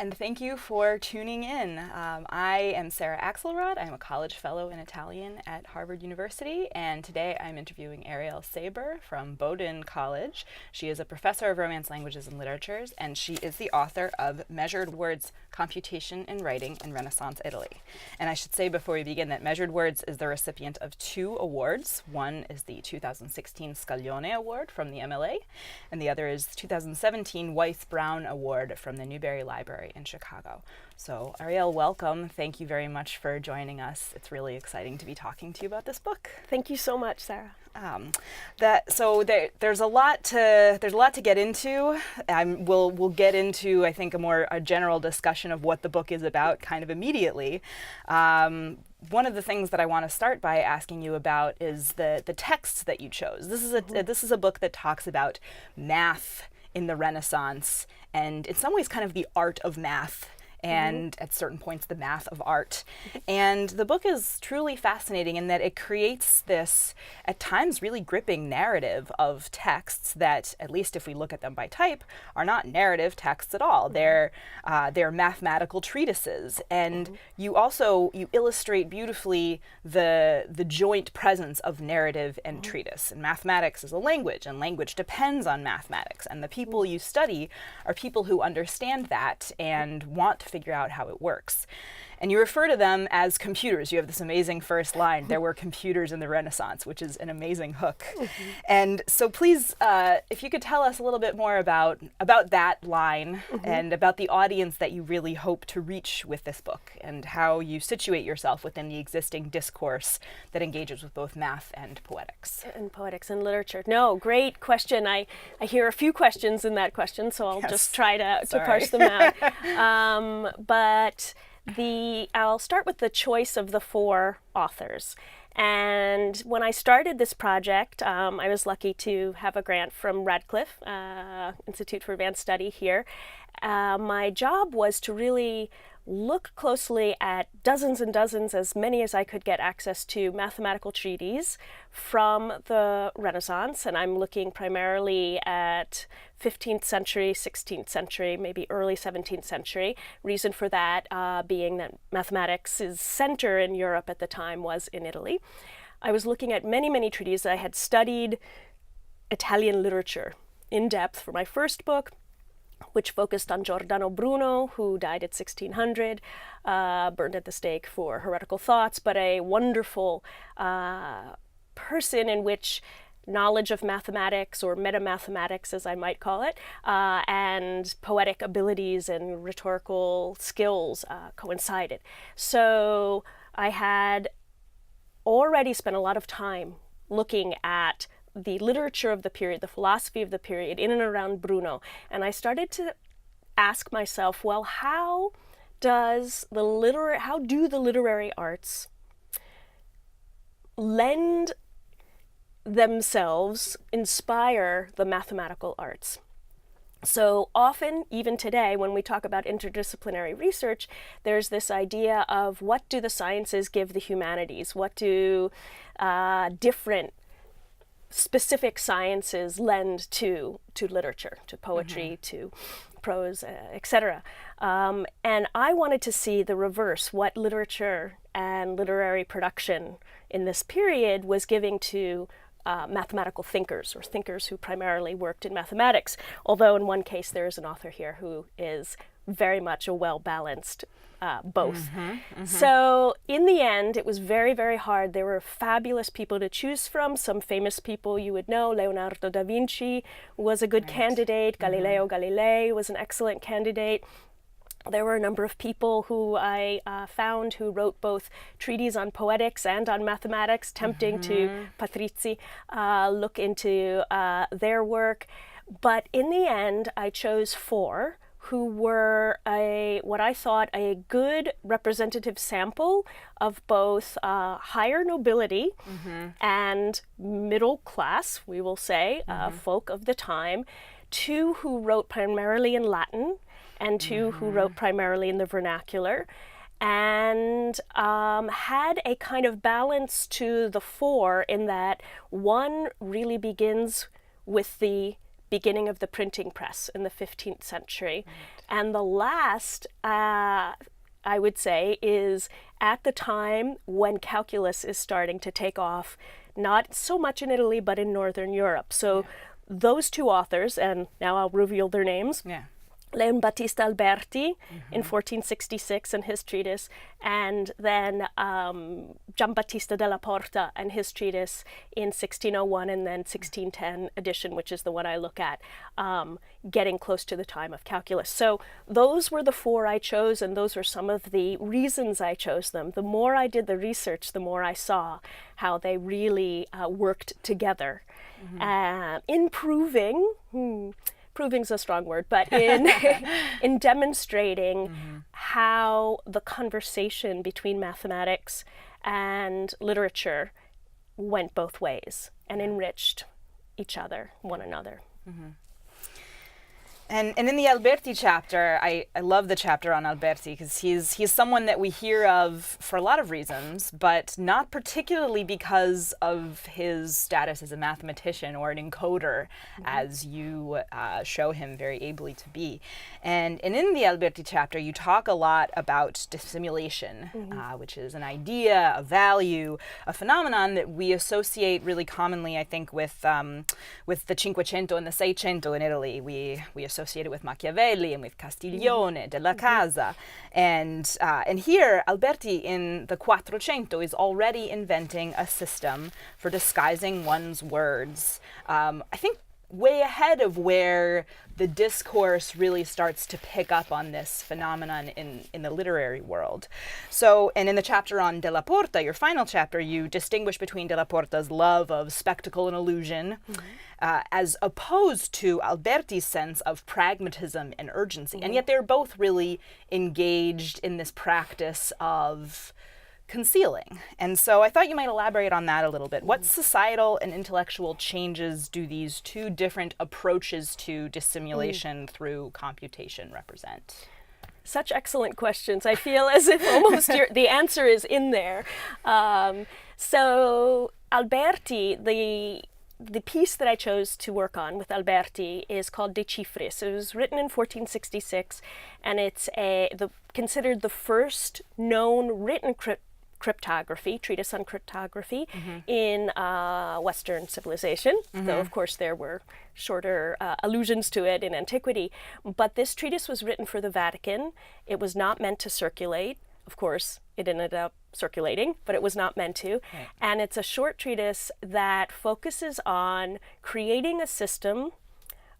and thank you for tuning in. I am Sarah Axelrod. I'm a college fellow in Italian at Harvard University, and today I'm interviewing Arielle Saibewr from Bowdoin College. She is a professor of Romance languages and literatures, and she is the author of Measured Words, Computation in Writing in Renaissance Italy. And I should say before we begin that Measured Words is the recipient of 2 awards. One is the 2016 Scaglione Award from the MLA, and the other is the 2017 Weiss-Brown Award from the Newberry Library in Chicago. So Arielle, welcome. Thank you very much for joining us. It's really exciting to be talking to you about this book. Thank you so much, Sarah. There's a lot to get into. We'll get into, I think, a general discussion of what the book is about kind of immediately. One of the things that I want to start by asking you about is the texts that you chose. This is a book that talks about math in the Renaissance, and in some ways kind of the art of math, and at certain points the math of art. And the book is truly fascinating in that it creates this, at times, really gripping narrative of texts that, at least if we look at them by type, are not narrative texts at all. They're mathematical treatises. And you illustrate beautifully the joint presence of narrative and treatise. And mathematics is a language, and language depends on mathematics. And the people you study are people who understand that and want to figure out how it works. And you refer to them as computers. You have this amazing first line, there were computers in the Renaissance, which is an amazing hook. And so please, if you could tell us a little bit more about that line and about the audience that you really hope to reach with this book and how you situate yourself within the existing discourse that engages with both math and poetics. And poetics and literature. No, great question. I hear a few questions in that question, so I'll just try to parse them out. But I'll start with the choice of the 4 authors. And when I started this project, I was lucky to have a grant from Radcliffe Institute for Advanced Study here. My job was to really look closely at dozens and dozens, as many as I could get access to, mathematical treatises from the Renaissance. And I'm looking primarily at 15th century, 16th century, maybe early 17th century. Reason for that being that mathematics' center in Europe at the time was in Italy. I was looking at many, many treatises. I had studied Italian literature in depth for my first book, which focused on Giordano Bruno, who died at 1600, burned at the stake for heretical thoughts, but a wonderful person in which knowledge of mathematics, or meta-mathematics as I might call it, and poetic abilities and rhetorical skills coincided. So I had already spent a lot of time looking at the literature of the period, the philosophy of the period in and around Bruno. And I started to ask myself, well, how do the literary arts lend themselves, inspire the mathematical arts? So often, even today, when we talk about interdisciplinary research, there's this idea of what do the sciences give the humanities? What do different specific sciences lend to literature, to poetry, to prose, etc. And I wanted to see the reverse, what literature and literary production in this period was giving to mathematical thinkers, or thinkers who primarily worked in mathematics, although in one case there is an author here who is very much a well-balanced both. So in the end, it was very, very hard. There were fabulous people to choose from. Some famous people you would know. Leonardo da Vinci was a good candidate. Galileo Galilei was an excellent candidate. There were a number of people who I found who wrote both treatises on poetics and on mathematics, tempting to Patrizi look into their work. But in the end, I chose 4 who were what I thought a good representative sample of both higher nobility and middle class, we will say, folk of the time, 2 who wrote primarily in Latin, and 2 who wrote primarily in the vernacular, and had a kind of balance to the 4 in that one really begins with the beginning of the printing press in the 15th century. And the last, I would say, is at the time when calculus is starting to take off, not so much in Italy, but in Northern Europe. So those two authors, and now I'll reveal their names. Leon Battista Alberti in 1466 and his treatise, and then Giambattista della Porta and his treatise in 1601 and then 1610 edition, which is the one I look at, getting close to the time of calculus. So those were the four I chose, and those were some of the reasons I chose them. The more I did the research, the more I saw how they really worked together in proving's a strong word, but in demonstrating how the conversation between mathematics and literature went both ways and enriched one another. And in the Alberti chapter, I love the chapter on Alberti because he's someone that we hear of for a lot of reasons, but not particularly because of his status as a mathematician or an encoder, as you show him very ably to be. And in the Alberti chapter, you talk a lot about dissimulation, which is an idea, a value, a phenomenon that we associate really commonly, I think, with the Cinquecento and the Seicento in Italy. We associated with Machiavelli and with Castiglione, Della Casa. And here, Alberti in the Quattrocento is already inventing a system for disguising one's words. I think way ahead of where the discourse really starts to pick up on this phenomenon in the literary world. So, and in the chapter on Della Porta, your final chapter, you distinguish between Della Porta's love of spectacle and illusion as opposed to Alberti's sense of pragmatism and urgency. And yet they're both really engaged in this practice of concealing. And so I thought you might elaborate on that a little bit. What societal and intellectual changes do these two different approaches to dissimulation through computation represent? Such excellent questions. I feel as if almost the answer is in there. So Alberti, the piece that I chose to work on with Alberti is called De Cifris. It was written in 1466, and it's considered the first known written cryptography, treatise on cryptography in Western civilization, though of course there were shorter allusions to it in antiquity. But this treatise was written for the Vatican. It was not meant to circulate. Of course, it ended up circulating, but it was not meant to. Right. And it's a short treatise that focuses on creating a system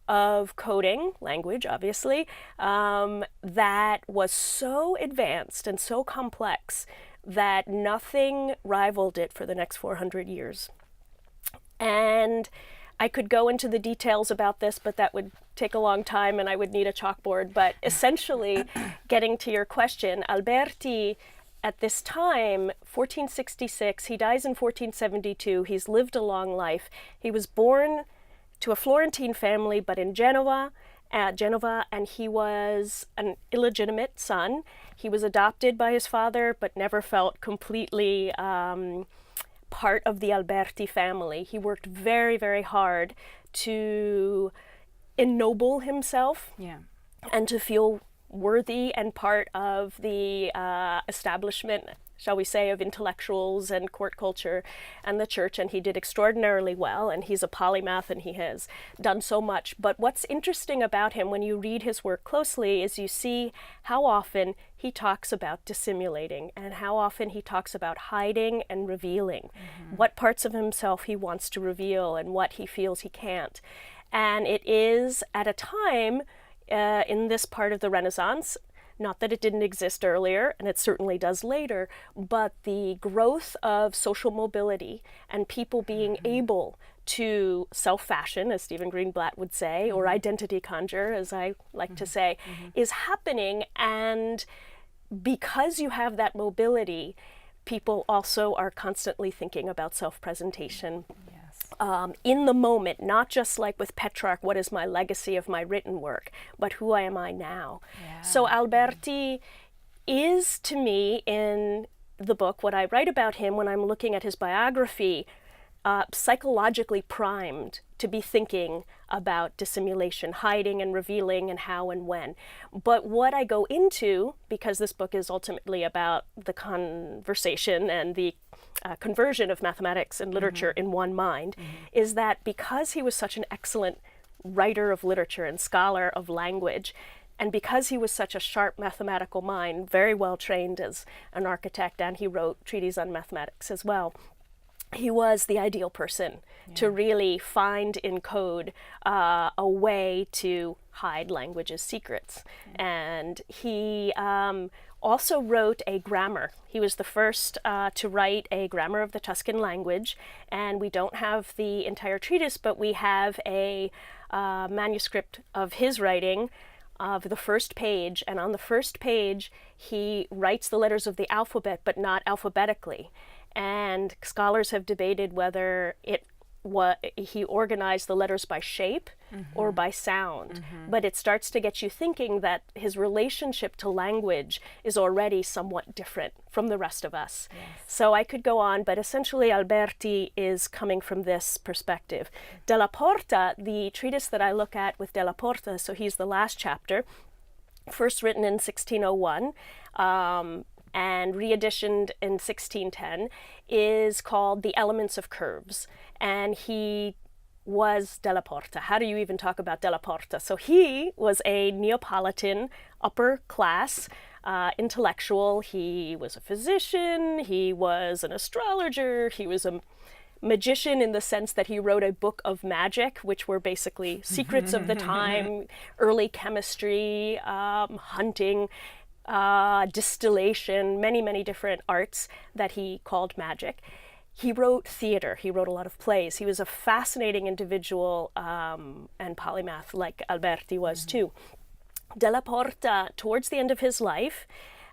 of coding, language obviously, that was so advanced and so complex that nothing rivaled it for the next 400 years. And I could go into the details about this, but that would take a long time and I would need a chalkboard. But essentially, getting to your question, Alberti, at this time, 1466, he dies in 1472, he's lived a long life. He was born to a Florentine family, but in Genova, and he was an illegitimate son. He was adopted by his father, but never felt completely part of the Alberti family. He worked very, very hard to ennoble himself and to feel worthy and part of the establishment, shall we say, of intellectuals and court culture and the church, and he did extraordinarily well, and he's a polymath and he has done so much. But what's interesting about him when you read his work closely is you see how often he talks about dissimulating and how often he talks about hiding and revealing, what parts of himself he wants to reveal and what he feels he can't. And it is at a time in this part of the Renaissance, not that it didn't exist earlier, and it certainly does later, but the growth of social mobility and people being able to self-fashion, as Stephen Greenblatt would say, or identity conjure, as I like to say, is happening. And because you have that mobility, people also are constantly thinking about self-presentation. In the moment, not just like with Petrarch, what is my legacy of my written work, but who am I now? So Alberti is, to me, in the book, what I write about him when I'm looking at his biography, psychologically primed to be thinking about dissimulation, hiding and revealing, and how and when. But what I go into, because this book is ultimately about the conversation and the conversion of mathematics and literature in one mind, is that because he was such an excellent writer of literature and scholar of language, and because he was such a sharp mathematical mind, very well trained as an architect, and he wrote treatises on mathematics as well, he was the ideal person to really find in code a way to hide language's secrets. And he also wrote a grammar. He was the first to write a grammar of the Tuscan language, and we don't have the entire treatise, but we have a manuscript of his writing of the first page, and on the first page he writes the letters of the alphabet, but not alphabetically. And scholars have debated whether he organized the letters by shape or by sound. But it starts to get you thinking that his relationship to language is already somewhat different from the rest of us. So I could go on, but essentially Alberti is coming from this perspective. Della Porta, the treatise that I look at with Della Porta, so he's the last chapter, first written in 1601, and reeditioned in 1610, is called The Elements of Curves. And he was Della Porta. How do you even talk about Della Porta? So he was a Neapolitan upper class intellectual. He was a physician, he was an astrologer, he was a magician in the sense that he wrote a book of magic, which were basically secrets of the time, early chemistry, hunting, distillation, many different arts that he called magic. He wrote theater. He wrote a lot of plays. He was a fascinating individual and polymath like Alberti was too. Della Porta, towards the end of his life,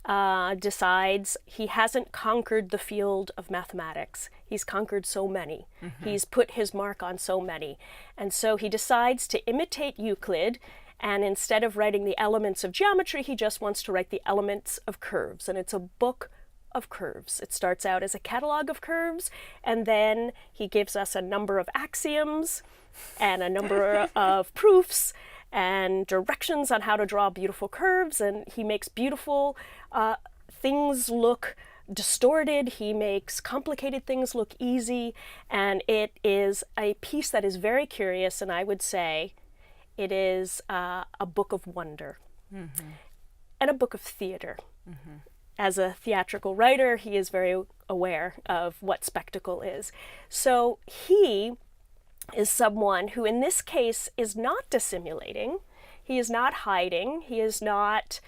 decides he hasn't conquered the field of mathematics. He's conquered so many. He's put his mark on so many. And so he decides to imitate Euclid, and instead of writing the elements of geometry, he just wants to write the elements of curves. And it's a book of curves. It starts out as a catalog of curves, and then he gives us a number of axioms and a number of proofs and directions on how to draw beautiful curves, and he makes beautiful things look distorted. He makes complicated things look easy, and it is a piece that is very curious, and I would say it is a book of wonder and a book of theater. As a theatrical writer, he is very aware of what spectacle is. So he is someone who, in this case, is not dissimulating. He is not hiding. He is not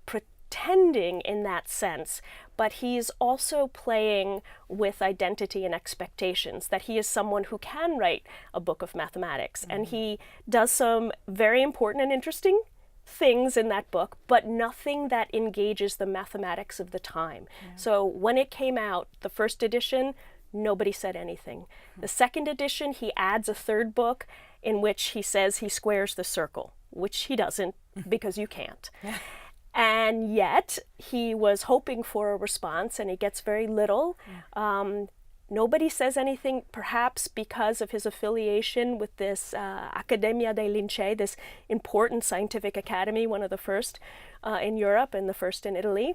pretending in that sense, but he's also playing with identity and expectations, that he is someone who can write a book of mathematics. And he does some very important and interesting things in that book, but nothing that engages the mathematics of the time. So when it came out, the first edition, nobody said anything. The second edition, he adds a third book in which he says he squares the circle, which he doesn't, because you can't. And yet he was hoping for a response, and he gets very little. Nobody says anything, perhaps because of his affiliation with this Accademia dei Lincei, this important scientific academy, one of the first in Europe and the first in Italy.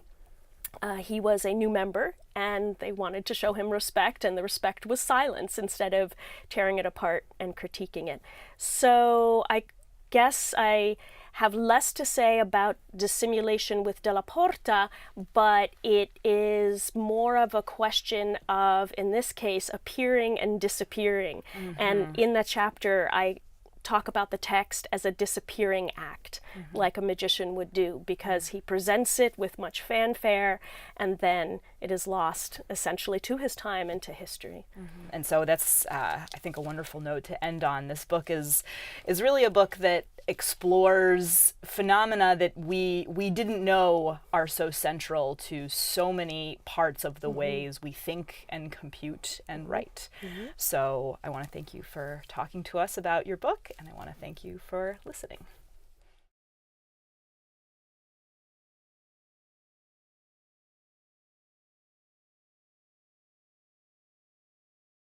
He was a new member, and they wanted to show him respect, and the respect was silence instead of tearing it apart and critiquing it. So I guess I have less to say about dissimulation with Della Porta, but it is more of a question of, in this case, appearing and disappearing. And in that chapter, I talk about the text as a disappearing act, like a magician would do, because he presents it with much fanfare, and then it is lost essentially to his time and to history. And so that's, I think, a wonderful note to end on. This book is really a book that explores phenomena that we didn't know are so central to so many parts of the ways we think and compute and write. So I want to thank you for talking to us about your book, and I want to thank you for listening.